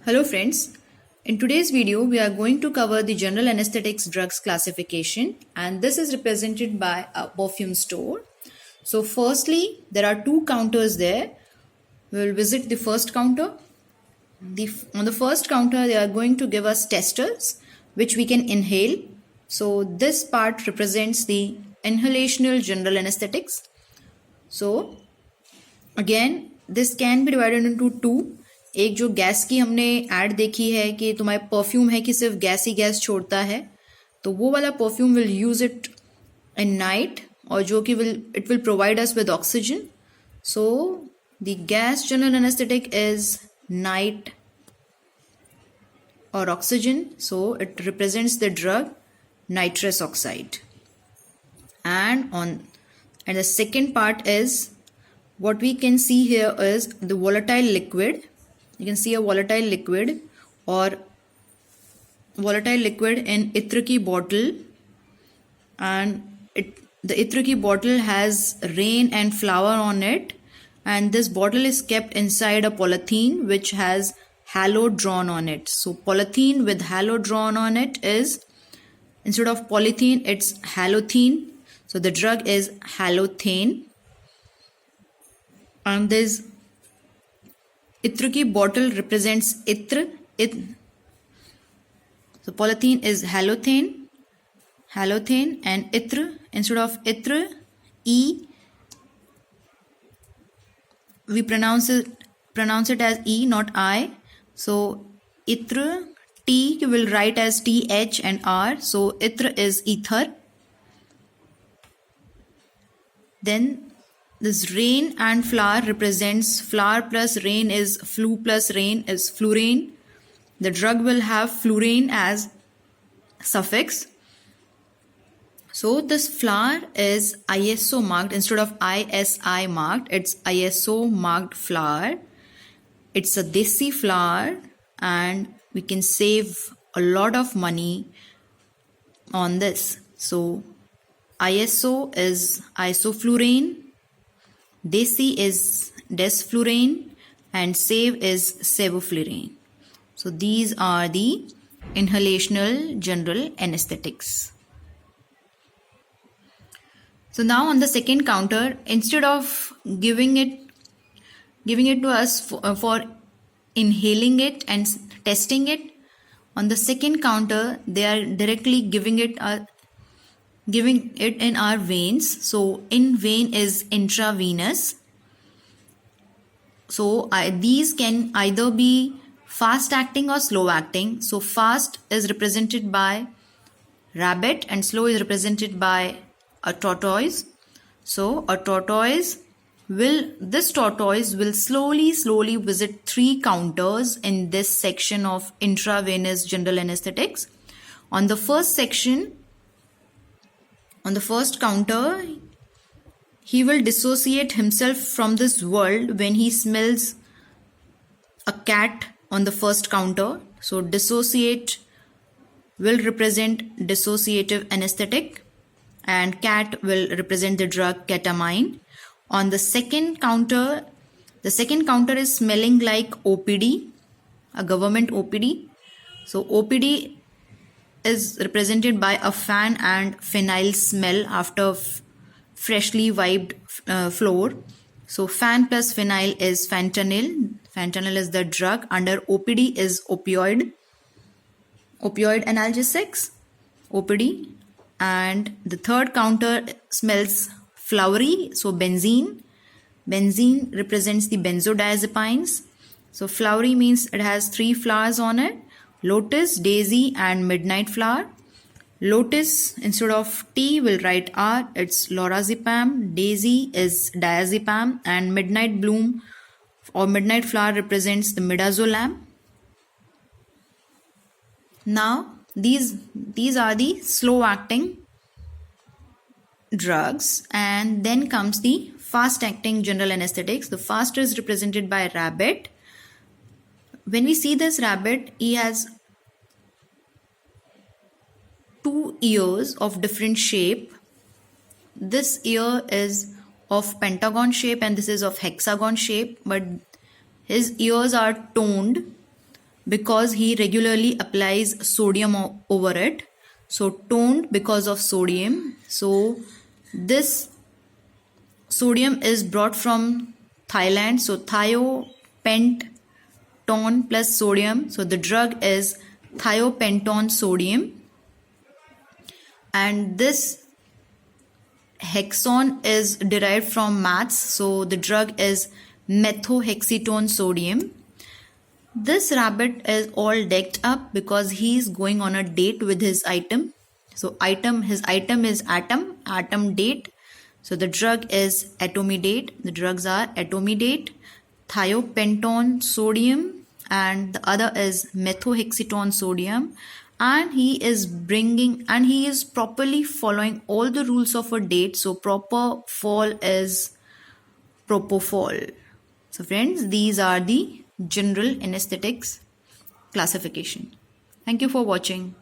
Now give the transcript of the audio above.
Hello friends, in today's video we are going to cover the general anesthetics drugs classification and this is represented by a perfume store. So firstly, there are two counters there. We will visit the first counter. On the first counter they are going to give us testers which we can inhale. So this part represents the inhalational general anesthetics. So again this can be divided into two. एक जो gas की हमने add देखी है कि तुम्हारे perfume है कि सिर्फ गैस ही गैस छोड़ता है, तो वो वाला perfume will use it in night और जो कि it will provide us with oxygen. So the gas general anaesthetic is night or oxygen, so it represents the drug nitrous oxide. And the second part is what we can see here is the volatile liquid. You can see a volatile liquid or volatile liquid in itra ki bottle, and the itra ki bottle has rain and flower on it, and this bottle is kept inside a polythene which has halo drawn on it. So polythene with halo drawn on it is, instead of polythene it's halothene. So the drug is halothane, and this itra ki bottle represents itra. So polythene is halothane, and itra, instead of itra, e, we pronounce it as e, not I. So itra, t will write as th and r. So itra is ether. Then this rain and flower represents flower plus rain is flu plus rain is fluorane. The drug will have fluorane as suffix. So this flower is ISO marked instead of ISI marked. It's ISO marked flower. It's a desi flower and we can save a lot of money on this. So ISO is isoflurane, desi is desflurane, and save is sevoflurane. So these are the inhalational general anesthetics. So now on the second counter, instead of giving it to us for inhaling it and testing it, on the second counter they are directly giving it in our veins. So in vein is intravenous. So these can either be fast acting or slow acting. So fast is represented by rabbit and slow is represented by a tortoise. So this tortoise will slowly visit 3 counters in this section of intravenous general anesthetics. On the first counter, he will dissociate himself from this world when he smells a cat on the first counter. So dissociate will represent dissociative anesthetic and cat will represent the drug ketamine. On the second counter is smelling like OPD, a government OPD. So OPD is represented by a fan and phenyl smell after freshly wiped floor. So fan plus phenyl is fentanyl. Fentanyl is the drug. Under OPD is opioid analgesics, OPD. And the third counter smells flowery. So benzene represents the benzodiazepines. So flowery means it has 3 flowers on it: lotus, daisy, and midnight flower. Lotus, instead of T will write R, it's lorazepam. Daisy is diazepam, and midnight bloom or midnight flower represents the midazolam. Now these are the slow acting drugs, and then comes the fast acting general anesthetics. The fast is represented by rabbit. When we see this rabbit, he has 2 ears of different shape. This ear is of pentagon shape and this is of hexagon shape, but his ears are toned because he regularly applies sodium over it. So toned because of sodium. So this sodium is brought from Thailand. So thiopenton plus sodium. So the drug is thiopenton sodium. And this hexone is derived from maths. So the drug is methohexetone sodium. This rabbit is all decked up because he is going on a date with his item. So his item is atom date. So the drug is atomidate. The drugs are atomidate, thiopenton sodium, and the other is methohexetone sodium. And he is properly following all the rules of a date. So proper fall is propofol. So friends, these are the general anesthetics classification. Thank you for watching.